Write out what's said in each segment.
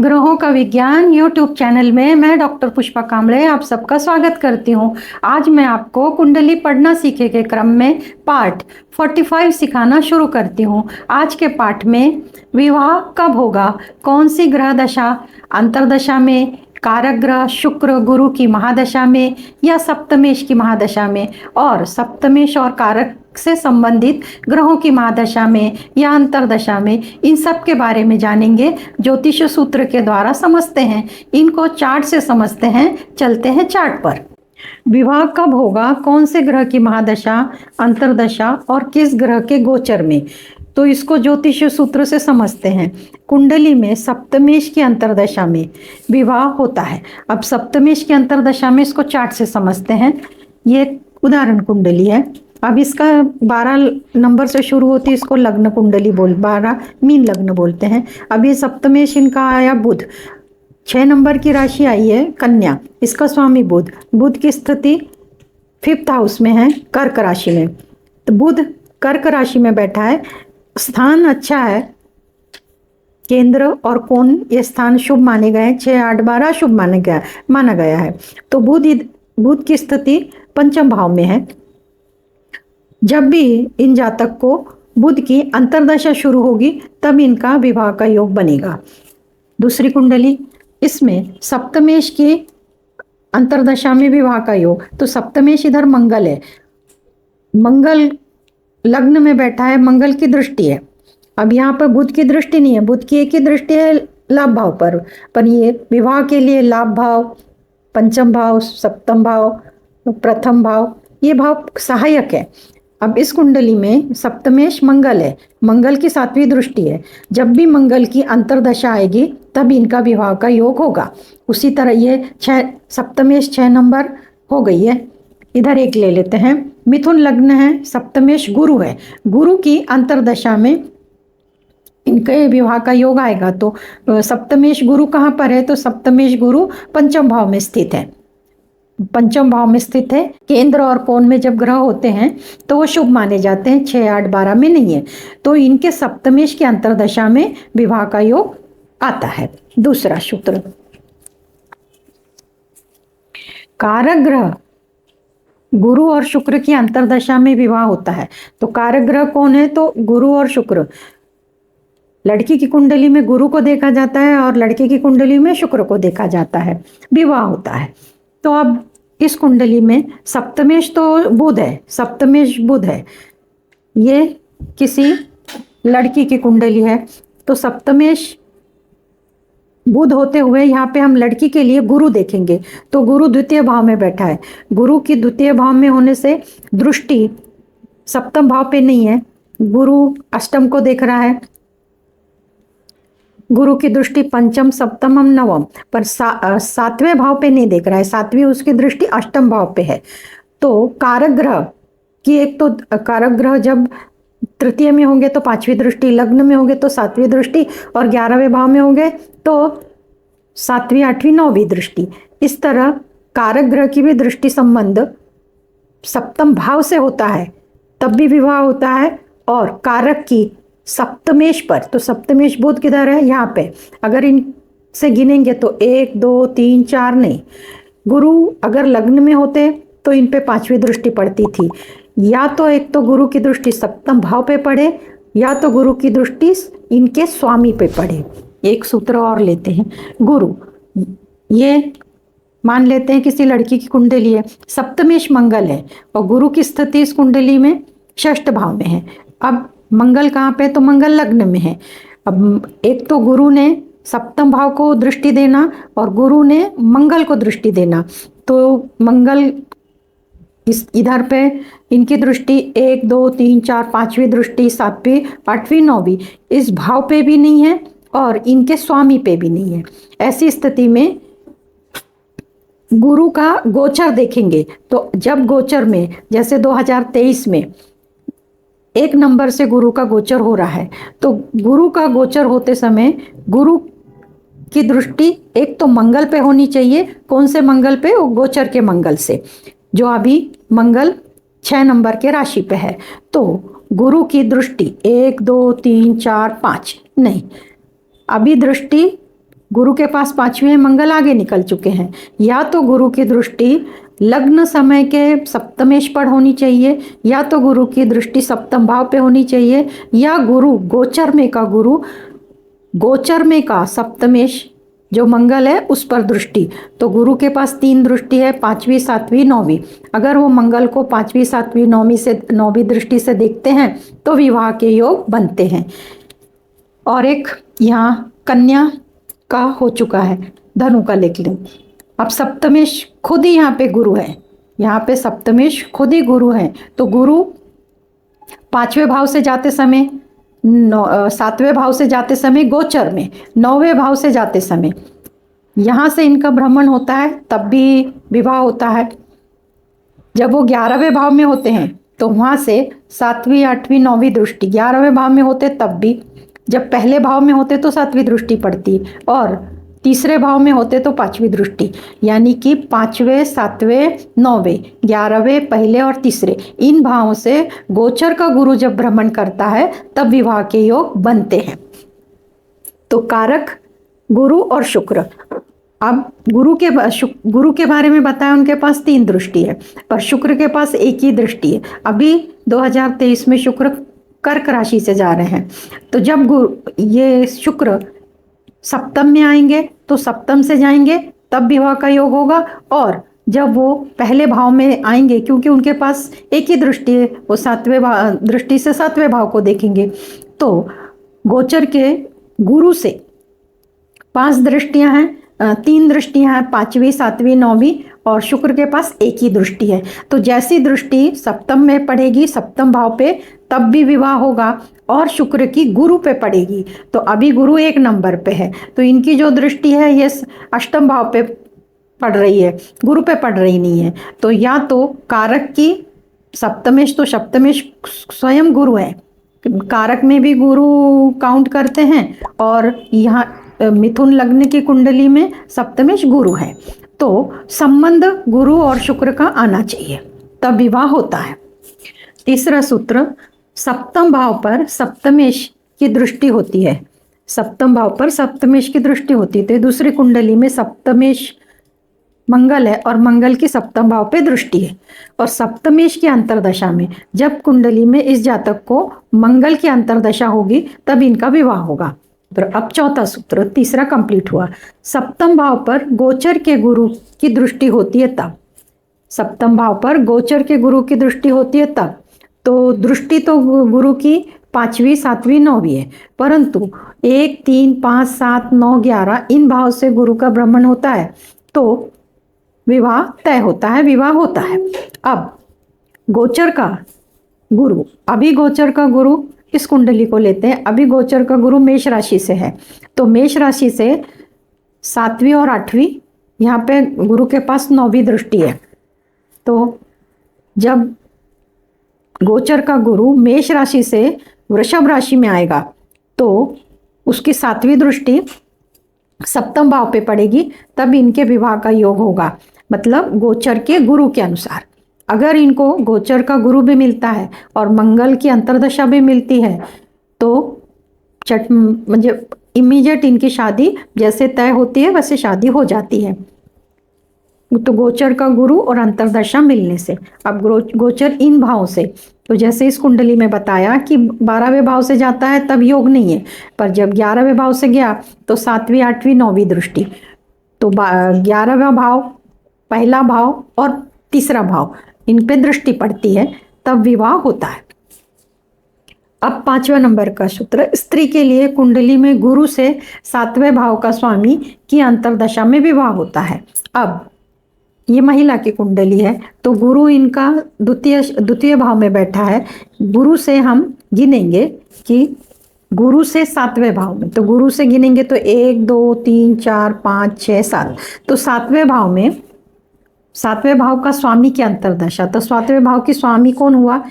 ग्रहों का विज्ञान यूट्यूब चैनल में मैं डॉक्टर पुष्पा कांबळे आप सबका स्वागत करती हूँ। आज मैं आपको कुंडली पढ़ना सीखे के क्रम में पार्ट 45 सिखाना शुरू करती हूँ। आज के पाठ में विवाह कब होगा, कौन सी ग्रह दशा, अंतरदशा में, कारक ग्रह शुक्र गुरु की महादशा में या सप्तमेश की महादशा में, और सप्तमेश और कारक से संबंधित ग्रहों की महादशा में या अंतरदशा में, इन सब के बारे में जानेंगे। ज्योतिष सूत्र के द्वारा समझते हैं, इनको चार्ट से समझते हैं। चलते हैं चार्ट पर। विवाह कब होगा, कौन से ग्रह की महादशा, अंतरदशा और किस ग्रह के गोचर में, तो इसको ज्योतिष सूत्र से समझते हैं। कुंडली में सप्तमेश की अंतरदशा में विवाह होता है। अब सप्तमेश की अंतरदशा में इसको चार्ट से समझते हैं। ये उदाहरण कुंडली है। अब इसका 12 नंबर से शुरू होती है, इसको लग्न कुंडली 12 मीन लग्न बोलते हैं। अब ये सप्तमेश इनका आया बुध, 6 नंबर की राशि आई है कन्या, इसका स्वामी बुध। बुध की स्थिति 5th हाउस में है, कर्क राशि में। तो बुध कर्क राशि में बैठा है, स्थान अच्छा है, केंद्र और कोण ये स्थान शुभ माने गए हैं। 6, 8, 12 शुभ माना गया है। तो बुध की स्थिति 5th भाव में है। जब भी इन जातक को बुध की अंतरदशा शुरू होगी तब इनका विवाह का योग बनेगा। दूसरी कुंडली, इसमें सप्तमेश की अंतरदशा में विवाह का योग। तो सप्तमेश इधर मंगल है, मंगल लग्न में बैठा है, मंगल की दृष्टि है। अब यहाँ पर बुध की दृष्टि नहीं है, बुध की एक ही दृष्टि है लाभ भाव पर ये विवाह के लिए लाभ भाव, 5th भाव, 7th भाव, 1st भाव, ये भाव सहायक है। अब इस कुंडली में सप्तमेश मंगल है, मंगल की 7वीं दृष्टि है। जब भी मंगल की अंतरदशा आएगी तब इनका विवाह का योग होगा। उसी तरह ये सप्तमेश 6 नंबर हो गई है। इधर एक ले लेते हैं, मिथुन लग्न है, सप्तमेश गुरु है। गुरु की अंतरदशा में इनके विवाह का योग आएगा। तो सप्तमेश गुरु कहाँ पर है, तो सप्तमेश गुरु 5th भाव में स्थित है। 5th भाव में स्थित है। केंद्र और कोण में जब ग्रह होते हैं तो वो शुभ माने जाते हैं, 6, 8, 12 में नहीं है। तो इनके सप्तमेश की अंतरदशा में विवाह का योग आता है। दूसरा सूत्र, कारक ग्रह गुरु और शुक्र की अंतरदशा में विवाह होता है। तो कारक ग्रह कौन है, तो गुरु और शुक्र। लड़की की कुंडली में गुरु को देखा जाता है और लड़के की कुंडली में शुक्र को देखा जाता है, विवाह होता है। तो अब इस कुंडली में सप्तमेश तो बुध है, सप्तमेश बुध है, ये किसी लड़की की कुंडली है। तो सप्तमेश बुध होते हुए यहाँ पे हम लड़की के लिए गुरु देखेंगे। तो गुरु 2य भाव में बैठा है। गुरु की 2य भाव में होने से दृष्टि 7th भाव पे नहीं है, गुरु 8th को देख रहा है। गुरु की दृष्टि 5th, 7th, 9th पर 7वें भाव पे नहीं देख रहा है, 7वीं उसकी दृष्टि 8th भाव पे है। तो कारक ग्रह की एक तो कारक ग्रह जब तृतीय में होंगे तो 5वीं दृष्टि, लग्न में होंगे तो 7वीं दृष्टि, और 11वें भाव में होंगे तो 7वीं, 8वीं, 9वीं दृष्टि। इस तरह कारक ग्रह की भी दृष्टि संबंध 7th भाव से होता है तब भी विवाह होता है। और कारक की सप्तमेश पर, तो सप्तमेश बुध किधर है, यहाँ पे। अगर इनसे गिनेंगे तो 1, 2, 3, 4 नहीं। गुरु अगर लग्न में होते तो इन पे 5वीं दृष्टि पड़ती थी। या तो एक तो गुरु की दृष्टि 7th भाव पे पड़े, या तो गुरु की दृष्टि इनके स्वामी पे पड़े। एक सूत्र और लेते हैं। गुरु, ये मान लेते हैं किसी लड़की की कुंडली है, सप्तमेश मंगल है और गुरु की स्थिति इस कुंडली में 6th भाव में है। अब मंगल कहाँ पे, तो मंगल लग्न में है। अब एक तो गुरु ने 7th भाव को दृष्टि देना और गुरु ने मंगल को दृष्टि देना। तो मंगल इस इधर पे इनकी दृष्टि 1, 2, 3, 4, 5वीं दृष्टि, 7वीं, 8वीं, 9वीं इस भाव पे भी नहीं है और इनके स्वामी पे भी नहीं है। ऐसी स्थिति में गुरु का गोचर देखेंगे। तो जब गोचर में, जैसे 2023 में 1 नंबर से गुरु का गोचर हो रहा है, तो गुरु का गोचर होते समय गुरु की दृष्टि एक तो मंगल पे होनी चाहिए। कौन से मंगल पे, वो गोचर के मंगल से, जो अभी मंगल 6 नंबर के राशि पे है। तो गुरु की दृष्टि 1, 2, 3, 4, 5 नहीं, अभी दृष्टि गुरु के पास पांचवें मंगल आगे निकल चुके हैं। या तो गुरु की दृष्टि लग्न समय के सप्तमेश पर होनी चाहिए, या तो गुरु की दृष्टि सप्तम भाव पे होनी चाहिए, या गुरु गोचर में का गुरु गोचर में का सप्तमेश जो मंगल है उस पर दृष्टि। तो गुरु के पास 3 दृष्टि है, 5वीं 7वीं 9वीं। अगर वो मंगल को 5वीं 7वीं 9वीं दृष्टि से देखते हैं तो विवाह के योग बनते हैं। और एक यहाँ कन्या का हो चुका है, धनु का लिख लें। अब सप्तमेश खुद ही यहाँ पे गुरु है, यहाँ पे सप्तमेश खुद ही गुरु है। तो गुरु 5वें भाव से जाते समय, 7वें भाव से जाते समय गोचर में, 9वें भाव से जाते समय यहाँ से इनका भ्रमण होता है, तब भी विवाह होता है। जब वो 11वें भाव में होते हैं तो वहाँ से 7वीं 8वीं 9वीं दृष्टि, 11वें भाव में होते तब भी, जब पहले भाव में होते तो 7वीं दृष्टि पड़ती, और तीसरे भाव में होते तो 5वीं दृष्टि। यानी कि 5वें 7वें 9वें 11वें पहले और तीसरे इन भावों से गोचर का गुरु जब भ्रमण करता है तब विवाह के योग बनते हैं। तो कारक गुरु और शुक्र। अब गुरु के बारे में बताया, उनके पास 3 दृष्टि है, पर शुक्र के पास एक ही दृष्टि है। अभी 2023 में शुक्र कर्क राशि से जा रहे हैं, तो जब ये शुक्र सप्तम में आएंगे तो सप्तम से जाएंगे तब विवाह का योग होगा। और जब वो पहले भाव में आएंगे, क्योंकि उनके पास एक ही दृष्टि है, वो 7वें दृष्टि से 7वें भाव को देखेंगे। तो गोचर के गुरु से 5 दृष्टियां हैं, 3 दृष्टियां हैं, 5वीं 7वीं 9वीं, और शुक्र के पास एक ही दृष्टि है। तो जैसी दृष्टि सप्तम में पड़ेगी, सप्तम भाव पे, तब भी विवाह होगा। और शुक्र की गुरु पे पड़ेगी, तो अभी गुरु 1 नंबर पे है, तो इनकी जो दृष्टि है ये अष्टम भाव पे पड़ रही है, गुरु पे पड़ रही नहीं है। तो या तो कारक की सप्तमेश, तो सप्तमेश स्वयं गुरु है, कारक में भी गुरु काउंट करते हैं, और यहाँ मिथुन लग्न की कुंडली में सप्तमेश गुरु है। तो संबंध गुरु और शुक्र का आना चाहिए, तब विवाह होता है। तीसरा सूत्र, सप्तम भाव पर सप्तमेश की दृष्टि होती है। सप्तम भाव पर सप्तमेश की दृष्टि होती है, तो दूसरी कुंडली में सप्तमेश मंगल है और मंगल की सप्तम भाव पे दृष्टि है। और सप्तमेश की अंतरदशा में जब कुंडली में इस जातक को मंगल की अंतरदशा होगी तब इनका विवाह होगा। तो अब चौथा सूत्र, तीसरा कंप्लीट हुआ। सप्तम भाव पर गोचर के गुरु की दृष्टि होती है तब, सप्तम भाव पर गोचर के गुरु की दृष्टि होती है तब। तो दृष्टि तो गुरु की 5वीं 7वीं 9वीं है, परंतु 1 3 5 7 9 11 इन भाव से गुरु का भ्रमण होता है तो विवाह तय होता है, विवाह होता है। अब गोचर का गुरु, अभी गोचर का गुरु इस कुंडली को लेते हैं। अभी गोचर का गुरु मेष राशि से है, तो मेष राशि से 7वीं और 8वीं, यहाँ पे गुरु के पास 9वीं दृष्टि है। तो जब गोचर का गुरु मेष राशि से वृषभ राशि में आएगा तो उसकी 7वीं दृष्टि सप्तम भाव पे पड़ेगी, तब इनके विवाह का योग होगा। मतलब गोचर के गुरु के अनुसार, अगर इनको गोचर का गुरु भी मिलता है और मंगल की अंतरदशा भी मिलती है तो म्हणजे इमीडिएट इनकी शादी जैसे तय होती है वैसे शादी हो जाती है। तो गोचर का गुरु और अंतरदशा मिलने से। अब गोचर इन भाव से, तो जैसे इस कुंडली में बताया कि 12वें भाव से जाता है तब योग नहीं है, पर जब 11वें भाव से गया तो 7वीं 8वीं 9वीं दृष्टि, तो 11वां भाव, पहला भाव और तीसरा भाव, इन पे दृष्टि पड़ती है तब विवाह होता है। अब 5वां नंबर का सूत्र, स्त्री के लिए कुंडली में गुरु से 7वें भाव का स्वामी की अंतरदशा में विवाह होता है। अब ये महिला की कुंडली है तो गुरु इनका द्वितीय भाव में बैठा है। गुरु से हम गिनेंगे कि गुरु से 7वें भाव में, तो गुरु से गिनेंगे तो 1 2 3 4 5 6 7, तो 7वें भाव में 7वें भाव का स्वामी की अंतरदशा, तो 7वें भाव की स्वामी कौन हुआ?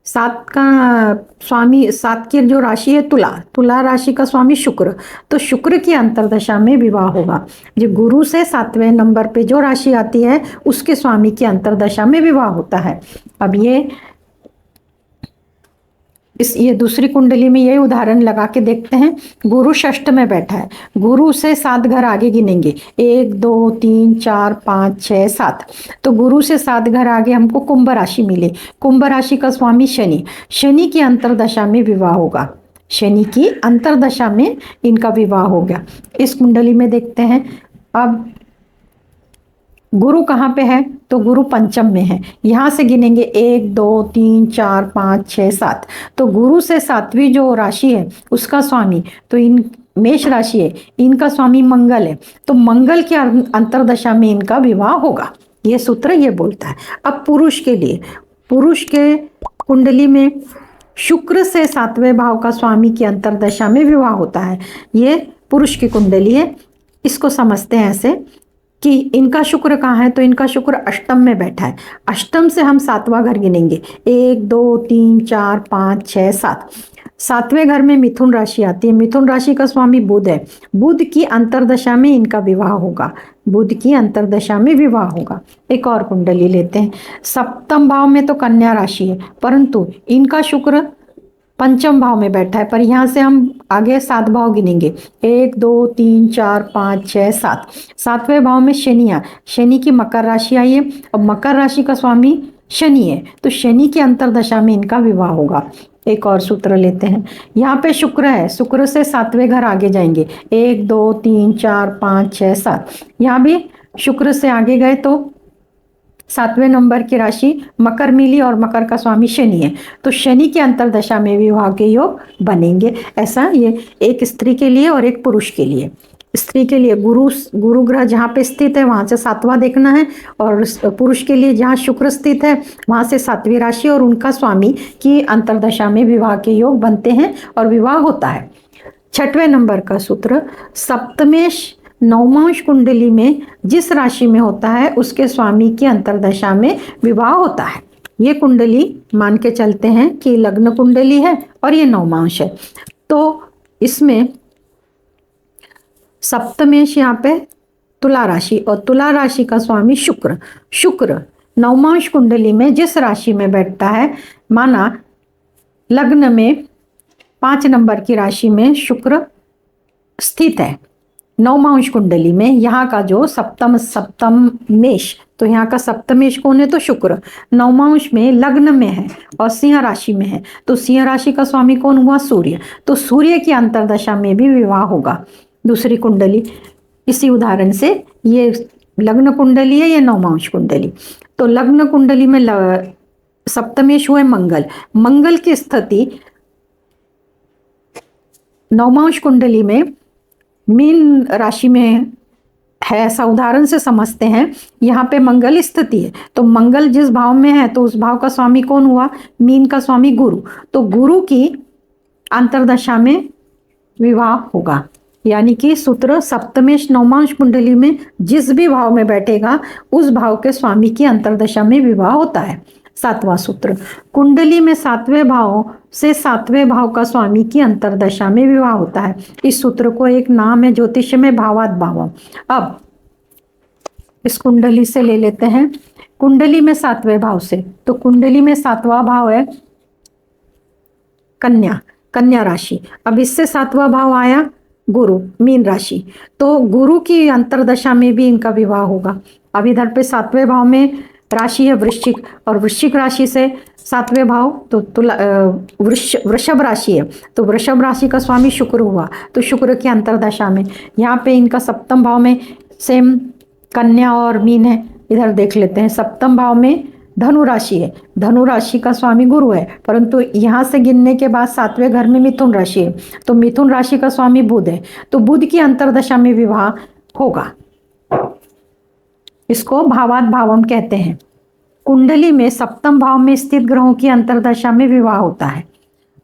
7 का स्वामी, 7 की जो राशि है तुला, तुला राशि का स्वामी शुक्र, तो शुक्र की अंतरदशा में विवाह होगा। जो गुरु से 7वें नंबर पे जो राशि आती है उसके स्वामी की अंतरदशा में विवाह होता है। अब ये ये दूसरी कुंडली में ये उदाहरण लगा के देखते हैं। गुरु षष्ठ में बैठा है, गुरु से 7 घर आगे गिनेंगे, 1 2 3 4 5 6 7। तो गुरु से 7 घर आगे हमको कुंभ राशि मिली। कुंभ राशि का स्वामी शनि, शनि की अंतरदशा में विवाह होगा, शनि की अंतरदशा में इनका विवाह हो गया। इस कुंडली में देखते हैं। अब गुरु कहाँ पे है, तो गुरु पंचम में है। यहाँ से गिनेंगे 1 2 3 4 5 6 7। तो गुरु से 7वीं जो राशि है उसका स्वामी, तो इन मेष राशि है, इनका स्वामी मंगल है। तो मंगल की अंतरदशा में इनका विवाह होगा। ये सूत्र ये बोलता है। अब पुरुष के लिए, पुरुष के कुंडली में शुक्र से 7वें भाव का स्वामी की अंतरदशा में विवाह होता है। ये पुरुष की कुंडली है। इसको समझते हैं ऐसे कि इनका शुक्र कहाँ है, तो इनका शुक्र अष्टम में बैठा है। अष्टम से हम 7वां घर गिनेंगे, 1 2 3 4 5 6 7। 7वें घर में मिथुन राशि आती है। मिथुन राशि का स्वामी बुध है। बुध की अंतरदशा में इनका विवाह होगा, बुध की अंतरदशा में विवाह होगा। एक और कुंडली लेते हैं। सप्तम भाव में तो कन्या राशि है, परंतु इनका शुक्र पंचम भाव में बैठा है। पर यहाँ से हम आगे 7 भाव गिनेंगे, 1 2 3 4 5 6 7। 7वें भाव में शनि है, शनि की मकर राशि आई है और मकर राशि का स्वामी शनि है। तो शनि की अंतरदशा में इनका विवाह होगा। एक और सूत्र लेते हैं। यहाँ पे शुक्र है, शुक्र से 7वें घर आगे जाएंगे, 1 2 3 4 5 6 7। यहाँ भी शुक्र से आगे गए तो 7वें नंबर की राशि मकर मिली और मकर का स्वामी शनि है। तो शनि की अंतरदशा में विवाह के योग बनेंगे। ऐसा ये एक स्त्री के लिए और एक पुरुष के लिए। स्त्री के लिए गुरु ग्रह जहाँ पे स्थित है वहाँ से 7वां देखना है, और पुरुष के लिए जहाँ शुक्र स्थित है वहाँ से 7वीं राशि और उनका स्वामी की अंतरदशा में विवाह के योग बनते हैं और विवाह होता है। 6वें नंबर का सूत्र, सप्तमेश नवमांश कुंडली में जिस राशि में होता है उसके स्वामी की अंतरदशा में विवाह होता है। ये कुंडली मान के चलते हैं कि लग्न कुंडली है और ये नवमांश है। तो इसमें सप्तमेश यहाँ पे तुला राशि, और तुला राशि का स्वामी शुक्र। शुक्र नवमांश कुंडली में जिस राशि में बैठता है, माना लग्न में 5 नंबर की राशि में शुक्र स्थित है, नवमांश कुंडली में यहाँ का जो सप्तम मेष, तो यहाँ का सप्तमेश कौन है, तो शुक्र नवमांश में लग्न में है और सिंह राशि में है। तो सिंह राशि का स्वामी कौन हुआ, सूर्य। तो सूर्य की अंतरदशा में भी विवाह होगा। दूसरी कुंडली इसी उदाहरण से, ये लग्न कुंडली है, ये नवमांश कुंडली। तो लग्न कुंडली में सप्तमेश हुए मंगल, मंगल की स्थिति नवमांश कुंडली में मीन राशि में है, ऐसा उदाहरण से समझते हैं। यहाँ पे मंगल स्थिति है, तो मंगल जिस भाव में है तो उस भाव का स्वामी कौन हुआ, मीन का स्वामी गुरु। तो गुरु की अंतरदशा में विवाह होगा। यानी कि सूत्र सप्तमेश नवमांश कुंडली में जिस भी भाव में बैठेगा उस भाव के स्वामी की अंतरदशा में विवाह होता है। 7वां सूत्र, कुंडली में 7वें भाव से 7वें भाव का स्वामी की अंतरदशा में विवाह होता है। इस सूत्र को एक नाम है ज्योतिष में भावात भावम। अब इस कुंडली से ले लेते हैं, कुंडली में 7वें भाव से, तो कुंडली में 7वां भाव है कन्या, कन्या राशि। अब इससे 7वां भाव आया गुरु, मीन राशि। तो गुरु की अंतरदशा में भी इनका विवाह होगा। अब इधर पे 7वें भाव में राशि है वृश्चिक, और वृश्चिक राशि से 7वें भाव तो वृषभ राशि है। तो वृषभ राशि का स्वामी शुक्र हुआ, तो शुक्र की अंतरदशा में यहाँ पे इनका 7म भाव में सेम कन्या और मीन है। इधर देख लेते हैं, 7म भाव में धनु राशि है, धनु राशि का स्वामी गुरु है, परंतु यहाँ से गिनने के बाद 7वें घर में मिथुन राशि है, तो मिथुन राशि का स्वामी बुध है। तो बुध की अंतरदशा में विवाह होगा। इसको भावात भावम कहते हैं। कुंडली में 7म भाव में स्थित ग्रहों की अंतरदशा में विवाह होता है।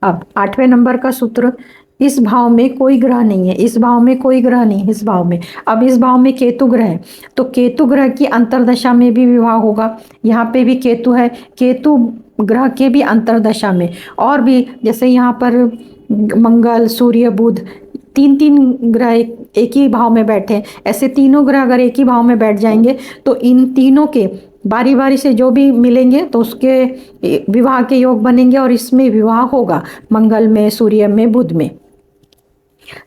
अब 8वें नंबर का सूत्र, इस भाव में कोई ग्रह नहीं है, इस भाव में कोई ग्रह नहीं, इस भाव में। अब इस भाव में केतु ग्रह है, तो केतु ग्रह की अंतरदशा में भी विवाह होगा। यहाँ पे भी केतु है, केतु ग्रह के भी अंतरदशा में, और भी जैसे यहाँ पर मंगल, सूर्य, बुध, 3 ग्रह एक ही भाव में बैठे, ऐसे तीनों ग्रह अगर एक ही भाव में बैठ जाएंगे तो इन तीनों के बारी बारी से जो भी मिलेंगे तो उसके विवाह के योग बनेंगे और इसमें विवाह होगा, मंगल में, सूर्य में, बुध में।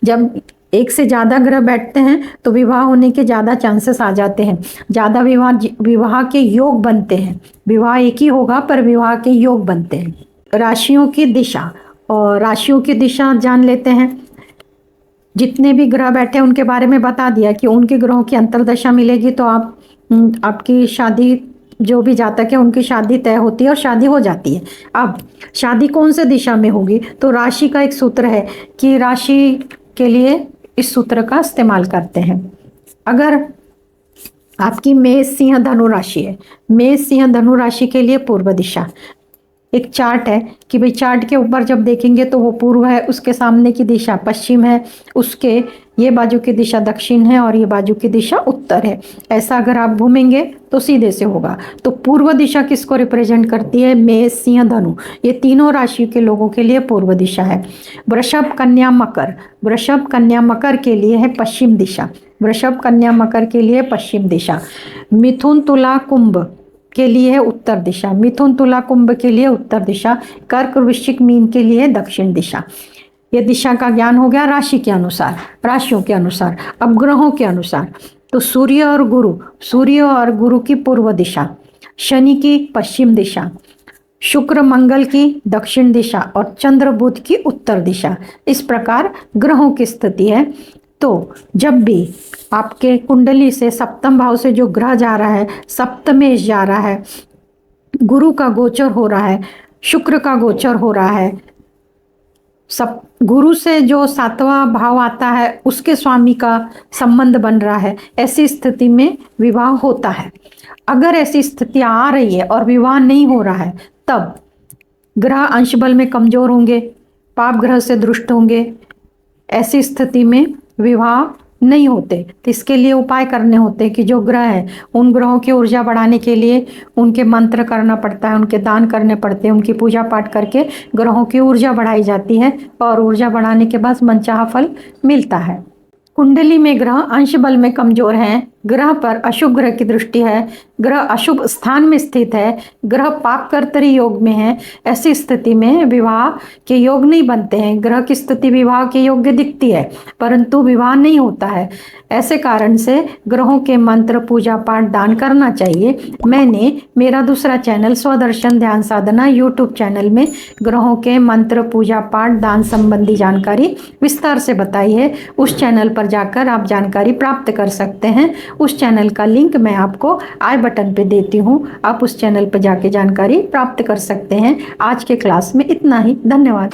जब एक से ज़्यादा ग्रह बैठते हैं तो विवाह होने के ज़्यादा चांसेस आ जाते हैं, ज़्यादा विवाह के योग बनते हैं। विवाह एक ही होगा पर विवाह के योग बनते हैं। राशियों की दिशा, और राशियों की दिशा जान लेते हैं। जितने भी ग्रह बैठे हैं उनके बारे में बता दिया कि उनके ग्रहों की अंतर्दशा मिलेगी तो आपकी शादी, जो भी जातक है उनकी शादी तय होती है और शादी हो जाती है। अब शादी कौन से दिशा में होगी, तो राशि का एक सूत्र है कि राशि के लिए इस सूत्र का इस्तेमाल करते हैं। अगर आपकी मेष सिंह धनु राशि है, मेष सिंह धनु राशि के लिए पूर्व दिशा। एक चार्ट है कि भाई चार्ट के ऊपर जब देखेंगे तो वो पूर्व है, उसके सामने की दिशा पश्चिम है, उसके ये बाजू की दिशा दक्षिण है और ये बाजू की दिशा उत्तर है। ऐसा अगर आप घूमेंगे तो सीधे से होगा। तो पूर्व दिशा किसको रिप्रेजेंट करती है, मेष सिंह धनु, ये तीनों राशि के लोगों के लिए पूर्व दिशा है। वृषभ कन्या मकर, वृषभ कन्या मकर के लिए है पश्चिम दिशा, वृषभ कन्या मकर के लिए पश्चिम दिशा। मिथुन तुला कुंभ के लिए है उत्तर दिशा, मिथुन तुला कुंभ के लिए उत्तर दिशा। कर्क वृश्चिक मीन के लिए दक्षिण दिशा। ये दिशा का ज्ञान हो गया राशि के अनुसार, राशियों के अनुसार। अब ग्रहों के अनुसार, तो सूर्य और गुरु, सूर्य और गुरु की पूर्व दिशा, शनि की पश्चिम दिशा, शुक्र मंगल की दक्षिण दिशा और चंद्र बुध की उत्तर दिशा। इस प्रकार ग्रहों की स्थिति है। तो जब भी आपके कुंडली से सप्तम भाव से जो ग्रह जा रहा है, सप्तमेश जा रहा है, गुरु का गोचर हो रहा है, शुक्र का गोचर हो रहा है, सब गुरु से जो सातवां भाव आता है उसके स्वामी का संबंध बन रहा है, ऐसी स्थिति में विवाह होता है। अगर ऐसी स्थिति आ रही है और विवाह नहीं हो रहा है, तब ग्रह अंश बल में कमजोर होंगे, पाप ग्रह से दृष्ट होंगे, ऐसी स्थिति में विवाह नहीं होते। तो इसके लिए उपाय करने होते हैं कि जो ग्रह है उन ग्रहों की ऊर्जा बढ़ाने के लिए उनके मंत्र करना पड़ता है, उनके दान करने पड़ते हैं, उनकी पूजा पाठ करके ग्रहों की ऊर्जा बढ़ाई जाती है और ऊर्जा बढ़ाने के बाद मनचाहा फल मिलता है। कुंडली में ग्रह अंश बल में कमजोर हैं, ग्रह पर अशुभ ग्रह की दृष्टि है, ग्रह अशुभ स्थान में स्थित है, ग्रह पाप कर्तरी योग में है, ऐसी स्थिति में विवाह के योग नहीं बनते हैं। ग्रह की स्थिति विवाह के योग्य दिखती है परंतु विवाह नहीं होता है। ऐसे कारण से ग्रहों के मंत्र, पूजा पाठ, दान करना चाहिए। मैंने मेरा दूसरा चैनल स्वदर्शन ध्यान साधना यूट्यूब चैनल में ग्रहों के मंत्र, पूजा पाठ, दान संबंधी जानकारी विस्तार से बताई है। उस चैनल पर जाकर आप जानकारी प्राप्त कर सकते हैं। उस चैनल का लिंक मैं आपको आई बटन पे देती हूँ, आप उस चैनल पर जाके जानकारी प्राप्त कर सकते हैं। आज के क्लास में इतना ही, धन्यवाद।